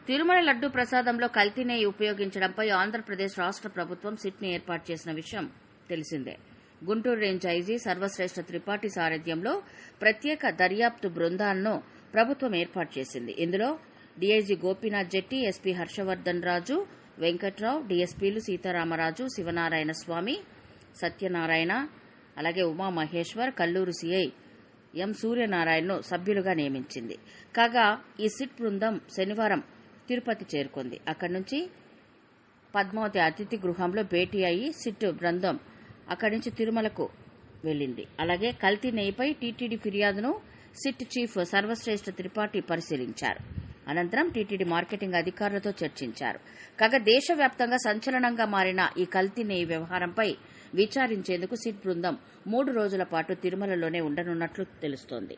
తిరుమల లడ్డూ ప్రసాదంలో కల్తీ నెయ్యి ఉపయోగించడంపై ఆంధ్రప్రదేశ్ రాష్ట ప్రభుత్వం సిట్ని ఏర్పాటు చేసిన విషయం తెలిసిందే. గుంటూరు రేంజ్ ఐజీ సర్వశ్రేష్ఠ త్రిపాఠి సారథ్యంలో ప్రత్యేక దర్యాప్తు బృందాలను ప్రభుత్వం ఏర్పాటు చేసింది. ఇందులో డీఐజీ గోపీనాథ్ జెట్టి, ఎస్పీ హర్షవర్దన్ రాజు, వెంకట్రావు, డీఎస్పీలు సీతారామరాజు, శివనారాయణ స్వామి, సత్యనారాయణ, అలాగే ఉమామహేశ్వర్, కల్లూరు సీఐ ఎం సూర్యనారాయణను సభ్యులుగా నియమించింది. కాగా ఈ సిట్ బృందం శనివారం తిరుపతి చేరుకుంది. అక్కడి నుంచి పద్మావతి అతిథి గృహంలో భేటీ అయ్యి సిట్ బృందం అక్కడి నుంచి తిరుమలకు వెళ్లింది. అలాగే కల్తీ నెయ్యిపై టీటీడీ ఫిర్యాదును సిట్ చీఫ్ సర్వశ్రేష్ఠ త్రిపాఠి పరిశీలించారు. అనంతరం టీటీడీ మార్కెటింగ్ అధికారులతో చర్చించారు. కాగా దేశవ్యాప్తంగా సంచలనంగా మారిన ఈ కల్తీ నెయ్యి వ్యవహారంపై విచారించేందుకు సిట్ బృందం 3 రోజుల పాటు తిరుమలలోనే ఉండనున్నట్లు తెలుస్తోంది.